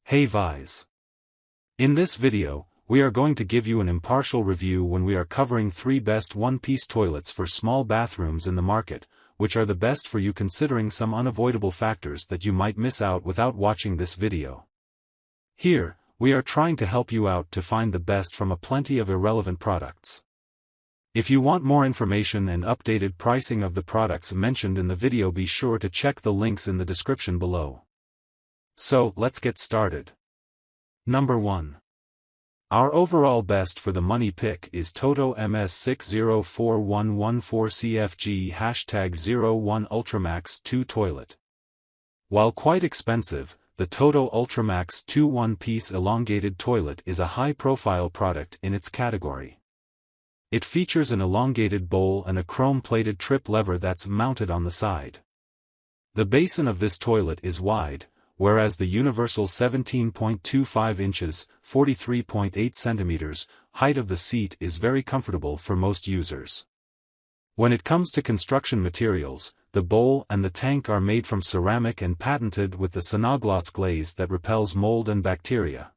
Hey Vise. In this video, we are going to give you an impartial review when we are covering 3 best one-piece toilets for small bathrooms in the market, which are the best for you considering some unavoidable factors that you might miss out without watching this video. Here, we are trying to help you out to find the best from a plenty of irrelevant products. If you want more information and updated pricing of the products mentioned in the video, be sure to check the links in the description below. So, let's get started. Number 1. Our overall best for the money pick is Toto MS604114CFG #01 UltraMax 2 toilet. While quite expensive, the Toto UltraMax 2 one-piece elongated toilet is a high-profile product in its category. It features an elongated bowl and a chrome-plated trip lever that's mounted on the side. The basin of this toilet is wide, whereas the universal 17.25 inches, 43.8 centimeters, height of the seat is very comfortable for most users. When it comes to construction materials, the bowl and the tank are made from ceramic and patented with the Sonogloss glaze that repels mold and bacteria.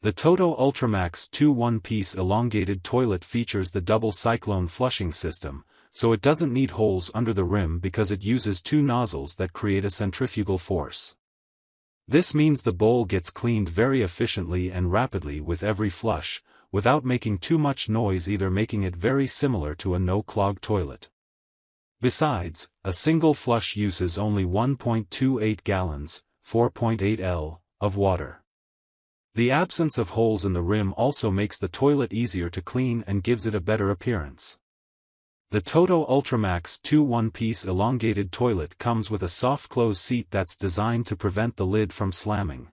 The Toto UltraMax 2 one-piece elongated toilet features the double cyclone flushing system, so it doesn't need holes under the rim because it uses 2 nozzles that create a centrifugal force. This means the bowl gets cleaned very efficiently and rapidly with every flush, without making too much noise, either making it very similar to a no-clog toilet. Besides, a single flush uses only 1.28 gallons, 4.8 L, of water. The absence of holes in the rim also makes the toilet easier to clean and gives it a better appearance. The Toto UltraMax 2 one-piece elongated toilet comes with a soft close seat that's designed to prevent the lid from slamming.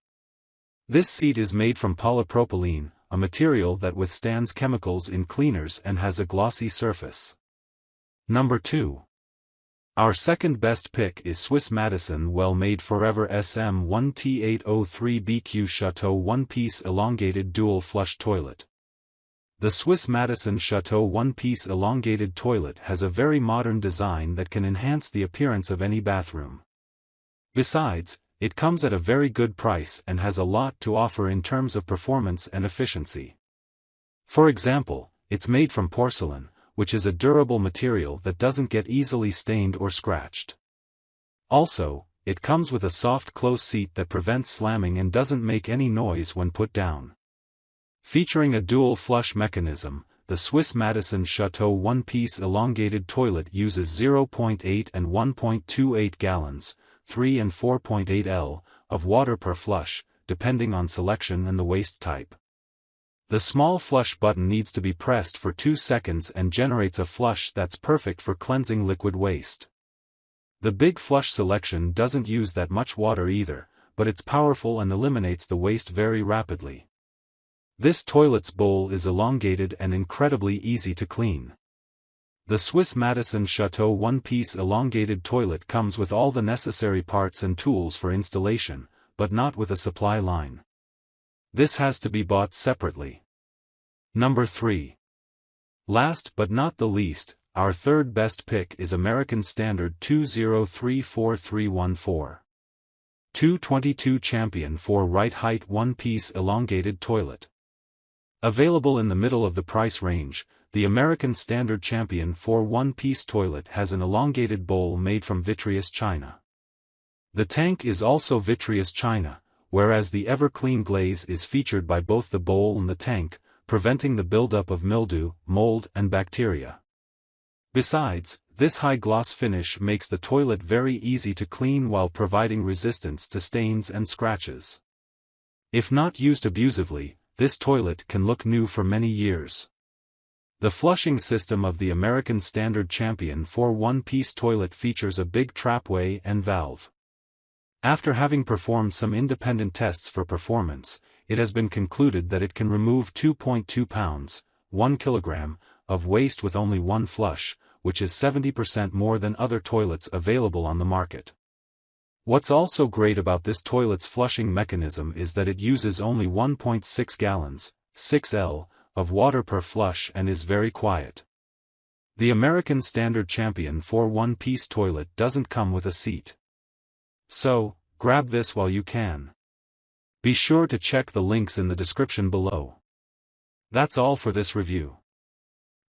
This seat is made from polypropylene, a material that withstands chemicals in cleaners and has a glossy surface. Number 2. Our second best pick is Swiss Madison Well-Made Forever SM1T803BQ Chateau one-piece elongated dual flush toilet. The Swiss Madison Chateau one-piece elongated toilet has a very modern design that can enhance the appearance of any bathroom. Besides, it comes at a very good price and has a lot to offer in terms of performance and efficiency. For example, it's made from porcelain, which is a durable material that doesn't get easily stained or scratched. Also, it comes with a soft close seat that prevents slamming and doesn't make any noise when put down. Featuring a dual flush mechanism, the Swiss Madison Chateau one-piece elongated toilet uses 0.8 and 1.28 gallons, 3 and 4.8 L, of water per flush, depending on selection and the waste type. The small flush button needs to be pressed for 2 seconds and generates a flush that's perfect for cleansing liquid waste. The big flush selection doesn't use that much water either, but it's powerful and eliminates the waste very rapidly. This toilet's bowl is elongated and incredibly easy to clean. The Swiss Madison Chateau one-piece elongated toilet comes with all the necessary parts and tools for installation, but not with a supply line. This has to be bought separately. Number 3. Last but not the least, our third best pick is American Standard 2034314. 222 Champion 4 right height one-piece elongated toilet. Available in the middle of the price range, the American Standard Champion 4 one-piece toilet has an elongated bowl made from vitreous china. The tank is also vitreous china, whereas the ever-clean glaze is featured by both the bowl and the tank, preventing the buildup of mildew, mold, and bacteria. Besides, this high-gloss finish makes the toilet very easy to clean while providing resistance to stains and scratches. If not used abusively, this toilet can look new for many years. The flushing system of the American Standard Champion 4 one-piece toilet features a big trapway and valve. After having performed some independent tests for performance, it has been concluded that it can remove 2.2 pounds, 1 kilogram, of waste with only one flush, which is 70% more than other toilets available on the market. What's also great about this toilet's flushing mechanism is that it uses only 1.6 gallons, 6 L, of water per flush and is very quiet. The American Standard Champion 4 one-piece toilet doesn't come with a seat. So, grab this while you can. Be sure to check the links in the description below. That's all for this review.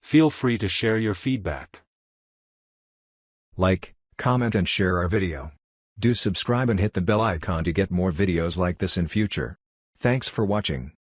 Feel free to share your feedback. Like, comment and share our video. Do subscribe and hit the bell icon to get more videos like this in future. Thanks for watching.